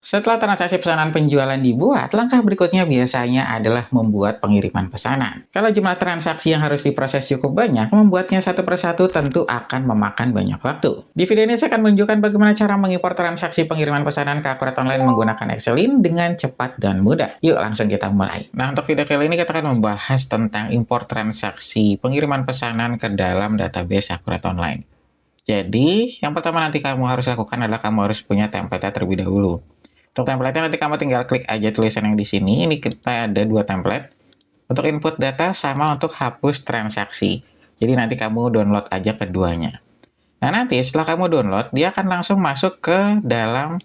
Setelah transaksi pesanan penjualan dibuat, langkah berikutnya biasanya adalah membuat pengiriman pesanan. Kalau jumlah transaksi yang harus diproses cukup banyak, membuatnya satu persatu tentu akan memakan banyak waktu. Di video ini saya akan menunjukkan bagaimana cara mengimpor transaksi pengiriman pesanan ke akurat online menggunakan Excelin dengan cepat dan mudah. Yuk langsung kita mulai. Nah, untuk video kali ini kita akan membahas tentang impor transaksi pengiriman pesanan ke dalam database akurat online. Jadi, yang pertama nanti kamu harus lakukan adalah kamu harus punya template terlebih dahulu. Untuk template-nya nanti kamu tinggal klik aja tulisan yang di sini. Ini kita ada dua template. Untuk input data sama untuk hapus transaksi. Jadi nanti kamu download aja keduanya. Nah, nanti setelah kamu download, dia akan langsung masuk ke dalam,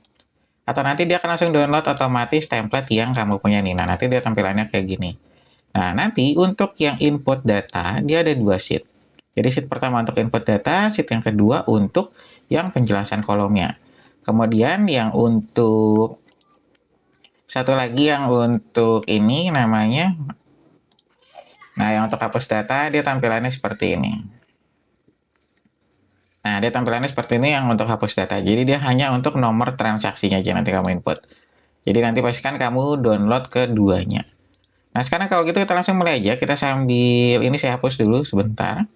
atau nanti dia akan langsung download otomatis template yang kamu punya nih. Nah, nanti dia tampilannya kayak gini. Nah, nanti untuk yang input data, dia ada dua sheet. Jadi sheet pertama untuk input data, sheet yang kedua untuk yang penjelasan kolomnya. Kemudian yang untuk satu lagi yang untuk ini namanya, nah yang untuk hapus data dia tampilannya seperti ini. Nah, dia tampilannya seperti ini yang untuk hapus data. Jadi dia hanya untuk nomor transaksinya aja nanti kamu input. Jadi nanti pastikan kamu download keduanya. Nah, sekarang kalau gitu kita langsung mulai aja. Kita sambil ini saya hapus dulu sebentar.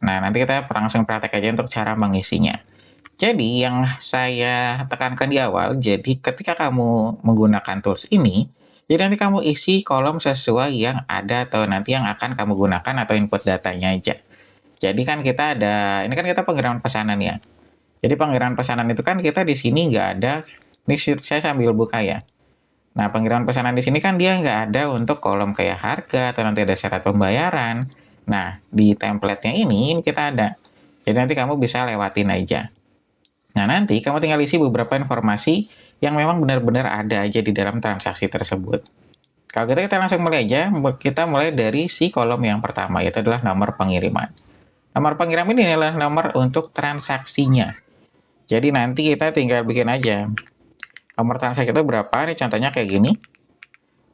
Nah, nanti kita langsung praktek aja untuk cara mengisinya. Jadi yang saya tekankan di awal, jadi ketika kamu menggunakan tools ini, jadi nanti kamu isi kolom sesuai yang ada atau nanti yang akan kamu gunakan atau input datanya aja. Jadi kan kita ada, ini kan kita pengiriman pesanan ya. Jadi pengiriman pesanan itu kan kita di sini nggak ada, ini saya sambil buka ya. Nah, pengiriman pesanan di sini kan dia nggak ada untuk kolom kayak harga atau nanti ada syarat pembayaran. Nah, di template-nya ini kita ada. Jadi nanti kamu bisa lewatin aja. Nah, nanti kamu tinggal isi beberapa informasi yang memang benar-benar ada aja di dalam transaksi tersebut. Kalau gitu kita langsung mulai aja, kita mulai dari si kolom yang pertama, yaitu adalah nomor pengiriman. Nomor pengiriman ini adalah nomor untuk transaksinya. Jadi nanti kita tinggal bikin aja. Nomor transaksi itu berapa, ini contohnya kayak gini.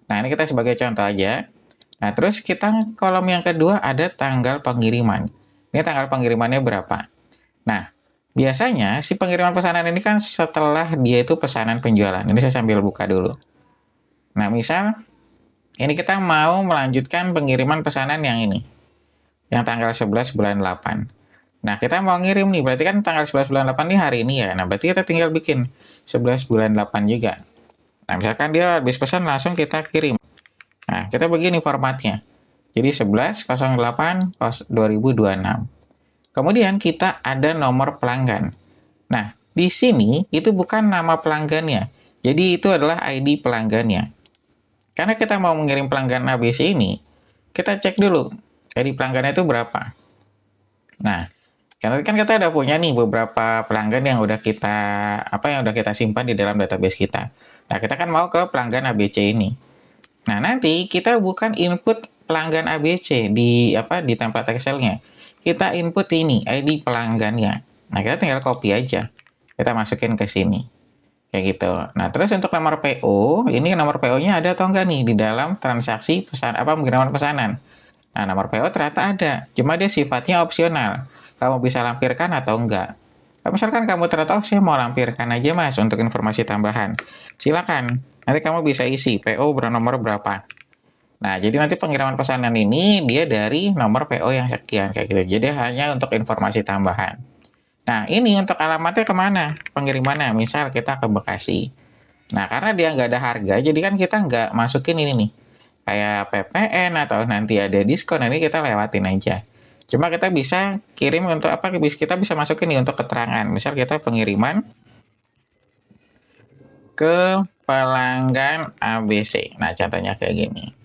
Nah, ini kita sebagai contoh aja. Nah, terus kita kolom yang kedua ada tanggal pengiriman. Ini tanggal pengirimannya berapa. Nah, biasanya si pengiriman pesanan ini kan setelah dia itu pesanan penjualan. Ini saya sambil buka dulu. Nah, misal ini kita mau melanjutkan pengiriman pesanan yang ini. Yang tanggal 11 bulan 8. Nah, kita mau ngirim nih, berarti kan tanggal 11 bulan 8 nih hari ini ya. Nah, berarti kita tinggal bikin 11 bulan 8 juga. Nah, misalkan dia habis pesan langsung kita kirim. Nah, kita begini formatnya. Jadi 11.08.2026. Kemudian kita ada nomor pelanggan. Nah, di sini itu bukan nama pelanggannya. Jadi itu adalah ID pelanggannya. Karena kita mau mengirim pelanggan ABC ini, kita cek dulu ID pelanggannya itu berapa. Nah, kan kita udah punya nih beberapa pelanggan yang udah kita simpan di dalam database kita. Nah, kita kan mau ke pelanggan ABC ini. Nah, nanti kita bukan input pelanggan ABC di template Excel-nya. Kita input ini ID pelanggannya. Nah, kita tinggal copy aja. Kita masukin ke sini. Kayak gitu. Nah, terus untuk nomor PO, ini nomor PO-nya ada atau enggak nih di dalam transaksi pengiriman pesanan. Nah, nomor PO ternyata ada. Cuma dia sifatnya opsional. Kamu bisa lampirkan atau enggak. Kalau misalkan kamu ternyata, saya mau lampirkan aja mas untuk informasi tambahan. Silakan. Nanti kamu bisa isi PO bernomor berapa. Nah, jadi nanti pengiriman pesanan ini dia dari nomor PO yang sekian kayak gitu. Jadi hanya untuk informasi tambahan. Nah, ini untuk alamatnya kemana pengirimannya? Misal kita ke Bekasi. Nah, karena dia nggak ada harga, jadi kan kita nggak masukin ini nih. Kayak PPN atau nanti ada diskon, ini kita lewatin aja. Cuma kita bisa kirim untuk kita bisa masukin nih untuk keterangan. Misal kita pengiriman ke pelanggan ABC. Nah, contohnya kayak gini.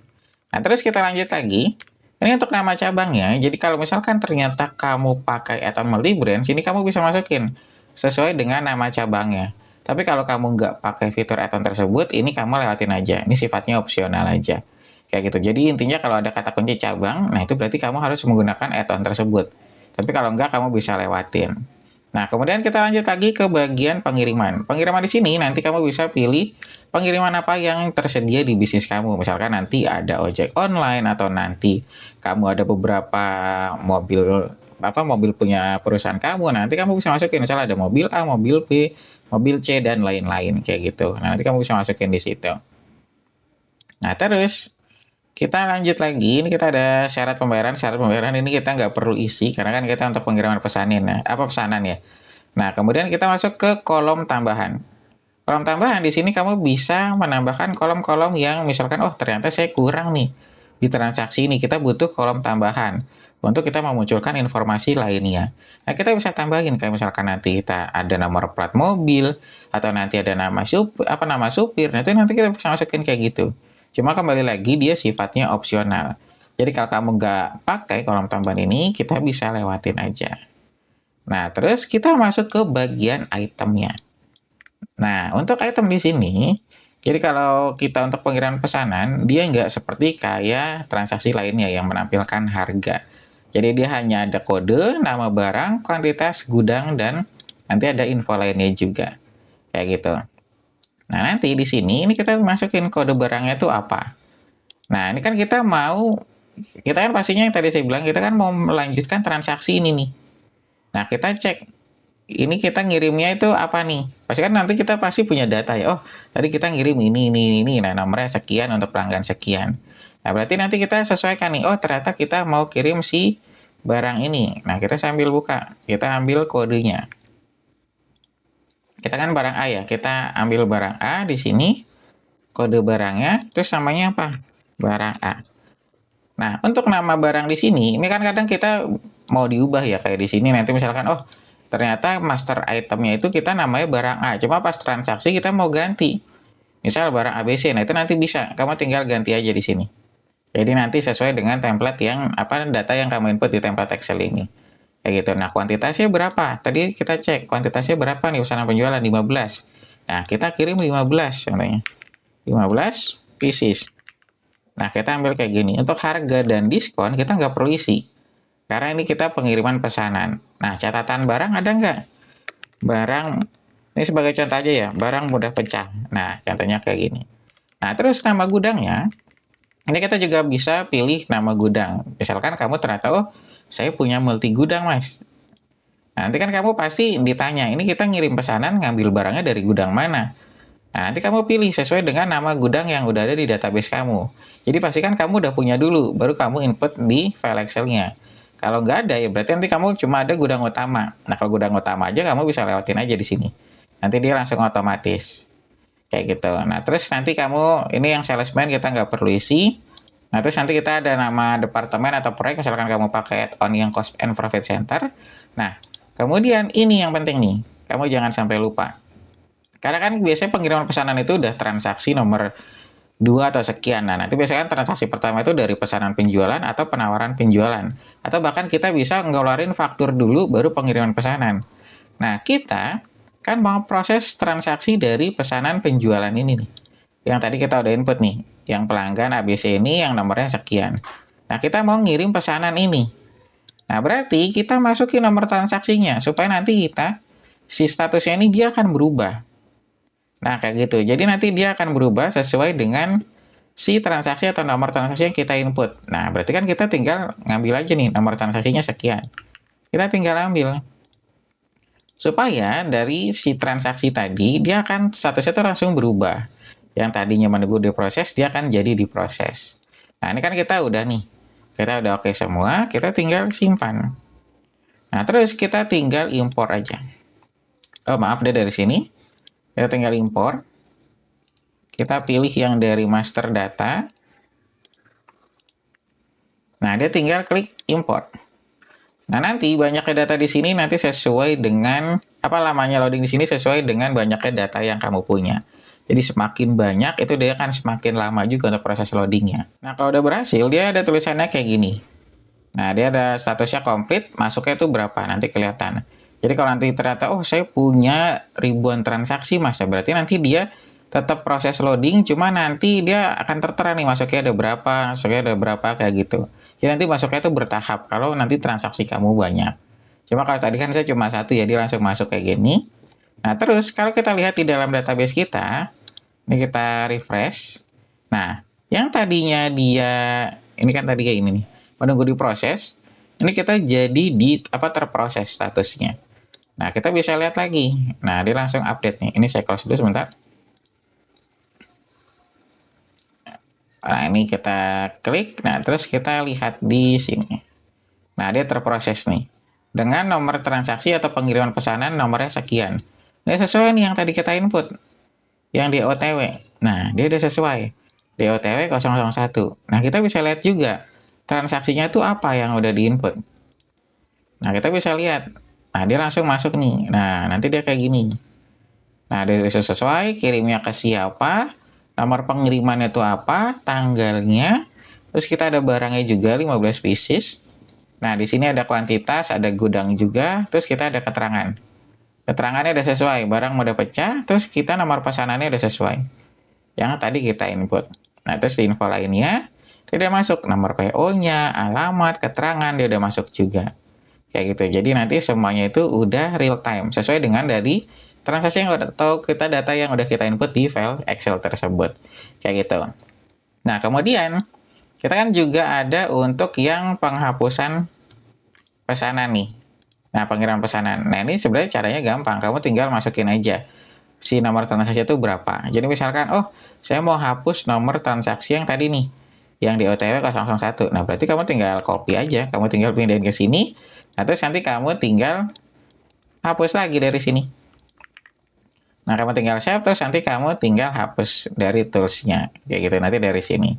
Nah, terus kita lanjut lagi. Ini untuk nama cabangnya. Jadi kalau misalkan ternyata kamu pakai add-on multi-brand, sini kamu bisa masukin sesuai dengan nama cabangnya. Tapi kalau kamu nggak pakai fitur add-on tersebut, ini kamu lewatin aja. Ini sifatnya opsional aja. Kayak gitu. Jadi intinya kalau ada kata kunci cabang, nah itu berarti kamu harus menggunakan add-on tersebut. Tapi kalau nggak, kamu bisa lewatin. Nah, kemudian kita lanjut lagi ke bagian pengiriman. Pengiriman di sini nanti kamu bisa pilih pengiriman apa yang tersedia di bisnis kamu. Misalkan nanti ada ojek online atau nanti kamu ada beberapa mobil punya perusahaan kamu. Nanti kamu bisa masukin misalnya ada mobil A, mobil B, mobil C, dan lain-lain kayak gitu. Nah, nanti kamu bisa masukin di situ. Nah, terus kita lanjut lagi. Ini kita ada syarat pembayaran. Syarat pembayaran ini kita nggak perlu isi karena kan kita untuk pengiriman pesanan ya. Nah, kemudian kita masuk ke kolom tambahan. Kolom tambahan di sini kamu bisa menambahkan kolom-kolom yang misalkan, oh ternyata saya kurang nih di transaksi ini, kita butuh kolom tambahan untuk kita memunculkan informasi lainnya. Nah, kita bisa tambahin kayak misalkan nanti kita ada nomor plat mobil atau nanti ada nama supir. Nah, itu nanti kita bisa masukin kayak gitu. Cuma kembali lagi dia sifatnya opsional. Jadi kalau kamu nggak pakai kolom tambahan ini, kita bisa lewatin aja. Nah, terus kita masuk ke bagian itemnya. Nah, untuk item di sini, jadi kalau kita untuk pengiriman pesanan, dia nggak seperti kayak transaksi lainnya yang menampilkan harga. Jadi dia hanya ada kode, nama barang, kuantitas, gudang, dan nanti ada info lainnya juga. Kayak gitu. Nah, nanti di sini ini kita masukin kode barangnya itu apa. Nah, ini kan kita kan pastinya yang tadi saya bilang, kita kan mau melanjutkan transaksi ini nih. Nah, kita cek ini kita ngirimnya itu apa nih? Pasti kan nanti kita pasti punya data ya. Oh, tadi kita ngirim ini. Nah, nomornya sekian untuk pelanggan sekian. Nah, berarti nanti kita sesuaikan nih. Oh, ternyata kita mau kirim si barang ini. Nah, kita sambil buka. Kita ambil kodenya. Kita kan barang A ya. Kita ambil barang A di sini. Kode barangnya. Terus namanya apa? Barang A. Nah, untuk nama barang di sini, ini kan kadang kita mau diubah ya. Kayak di sini nanti misalkan, oh, ternyata master itemnya itu kita namanya barang A, cuma pas transaksi kita mau ganti. Misal barang ABC, nah itu nanti bisa, kamu tinggal ganti aja di sini. Jadi nanti sesuai dengan template data yang kamu input di template Excel ini. Kayak gitu. Nah, kuantitasnya berapa? Tadi kita cek, kuantitasnya berapa nih pesanan penjualan 15. Nah, kita kirim 15 contohnya. 15 pieces. Nah, kita ambil kayak gini. Untuk harga dan diskon kita nggak perlu isi. Karena ini kita pengiriman pesanan. Nah, catatan barang ada nggak? Barang, ini sebagai contoh aja ya, barang mudah pecah. Nah, contohnya kayak gini. Nah, terus nama gudangnya, ini kita juga bisa pilih nama gudang. Misalkan kamu ternyata, oh, saya punya multi gudang, Mas. Nah, nanti kan kamu pasti ditanya, ini kita ngirim pesanan ngambil barangnya dari gudang mana? Nah, nanti kamu pilih sesuai dengan nama gudang yang udah ada di database kamu. Jadi pastikan kamu udah punya dulu, baru kamu input di file Excel-nya. Kalau nggak ada, ya berarti nanti kamu cuma ada gudang utama. Nah, kalau gudang utama aja, kamu bisa lewatin aja di sini. Nanti dia langsung otomatis. Kayak gitu. Nah, terus nanti kamu, ini yang salesman kita nggak perlu isi. Nah, terus nanti kita ada nama departemen atau proyek, misalkan kamu pakai add-on yang cost and profit center. Nah, kemudian ini yang penting nih. Kamu jangan sampai lupa. Karena kan biasanya pengiriman pesanan itu udah transaksi nomor 2 atau sekian. Nah, nanti biasanya kan transaksi pertama itu dari pesanan penjualan atau penawaran penjualan. Atau bahkan kita bisa ngeluarin faktur dulu baru pengiriman pesanan. Nah, kita kan mau proses transaksi dari pesanan penjualan ini nih. Yang tadi kita udah input nih. Yang pelanggan ABC ini yang nomornya sekian. Nah, kita mau ngirim pesanan ini. Nah, berarti kita masukin nomor transaksinya supaya nanti si statusnya ini dia akan berubah. Nah, kayak gitu. Jadi nanti dia akan berubah sesuai dengan si transaksi atau nomor transaksi yang kita input. Nah, berarti kan kita tinggal ngambil aja nih nomor transaksinya sekian. Kita tinggal ambil. Supaya dari si transaksi tadi, dia akan statusnya tuh langsung berubah. Yang tadinya menunggu diproses, dia akan jadi diproses. Nah, ini kan kita udah nih. Kita udah oke semua, kita tinggal simpan. Nah, terus kita tinggal impor aja. Oh, maaf deh dari sini. Kita tinggal impor. Kita pilih yang dari master data. Nah, dia tinggal klik import. Nah, nanti banyaknya data di sini nanti sesuai dengan lamanya loading di sini sesuai dengan banyaknya data yang kamu punya. Jadi semakin banyak itu dia akan semakin lama juga untuk proses loadingnya. Nah, kalau udah berhasil dia ada tulisannya kayak gini. Nah, dia ada statusnya komplit, masuknya itu berapa nanti kelihatan. Jadi kalau nanti ternyata, oh saya punya ribuan transaksi mas, ya berarti nanti dia tetap proses loading, cuma nanti dia akan tertera nih masuknya ada berapa kayak gitu. Jadi nanti masuknya itu bertahap kalau nanti transaksi kamu banyak. Cuma kalau tadi kan saya cuma satu ya, dia langsung masuk kayak gini. Nah terus kalau kita lihat di dalam database kita, ini kita refresh. Nah yang tadinya dia, ini kan tadi kayak ini nih, menunggu diproses, ini kita jadi terproses statusnya. Nah, kita bisa lihat lagi. Nah, dia langsung update nih. Ini saya close dulu sebentar. Nah, ini kita klik. Nah, terus kita lihat di sini. Nah, dia terproses nih. Dengan nomor transaksi atau pengiriman pesanan nomornya sekian. Ini sesuai nih yang tadi kita input. Yang di OTW. Nah, dia udah sesuai. Di OTW 001. Nah, kita bisa lihat juga. Transaksinya itu apa yang udah diinput. Nah, kita bisa lihat. Nah, dia langsung masuk nih. Nah, nanti dia kayak gini. Nah, dia bisa sesuai. Kirimnya ke siapa. Nomor pengirimannya itu apa. Tanggalnya. Terus kita ada barangnya juga 15 pieces. Nah, di sini ada kuantitas, ada gudang juga, terus kita ada keterangan. Keterangannya udah sesuai, barang udah pecah, terus kita nomor pesanannya udah sesuai. Yang tadi kita input. Nah, terus di info lainnya, dia udah masuk nomor PO-nya, alamat, keterangan, dia udah masuk juga. Kayak gitu. Jadi nanti semuanya itu udah real time, sesuai dengan dari transaksi yang udah, atau kita data yang udah kita input di file Excel tersebut. Kayak gitu. Nah, kemudian kita kan juga ada untuk yang penghapusan pesanan nih. Nah, pengiriman pesanan. Nah, ini sebenarnya caranya gampang. Kamu tinggal masukin aja si nomor transaksi itu berapa. Jadi misalkan, oh, saya mau hapus nomor transaksi yang tadi nih, yang di OTW 001. Nah, berarti kamu tinggal copy aja. Kamu tinggal pindahin ke sini. Nah, terus nanti kamu tinggal hapus lagi dari sini. Nah, kamu tinggal save, terus nanti kamu tinggal hapus dari toolsnya. Kayak gitu, nanti dari sini.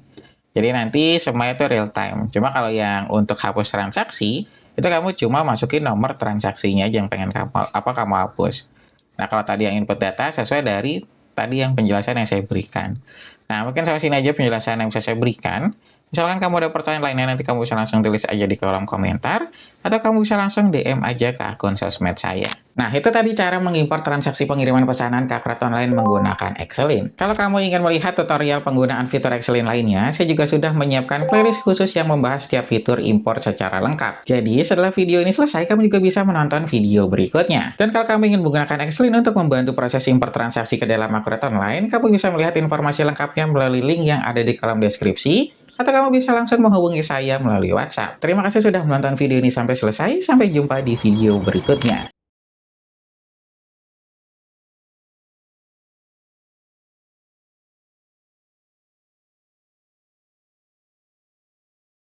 Jadi nanti semua itu real time. Cuma kalau yang untuk hapus transaksi, itu kamu cuma masukin nomor transaksinya aja yang pengen kamu hapus. Nah, kalau tadi yang input data sesuai dari tadi yang penjelasan yang saya berikan. Nah, mungkin sampai sini aja penjelasan yang bisa saya berikan. Misalkan kamu ada pertanyaan lainnya, nanti kamu bisa langsung tulis aja di kolom komentar, atau kamu bisa langsung DM aja ke akun sosmed saya. Nah, itu tadi cara mengimpor transaksi pengiriman pesanan ke Akret Online menggunakan Excelin. Kalau kamu ingin melihat tutorial penggunaan fitur Excelin lainnya, saya juga sudah menyiapkan playlist khusus yang membahas setiap fitur impor secara lengkap. Jadi, setelah video ini selesai, kamu juga bisa menonton video berikutnya. Dan kalau kamu ingin menggunakan Excelin untuk membantu proses impor transaksi ke dalam Akret Online, kamu bisa melihat informasi lengkapnya melalui link yang ada di kolom deskripsi, atau kamu bisa langsung menghubungi saya melalui WhatsApp. Terima kasih sudah menonton video ini sampai selesai. Sampai jumpa di video berikutnya.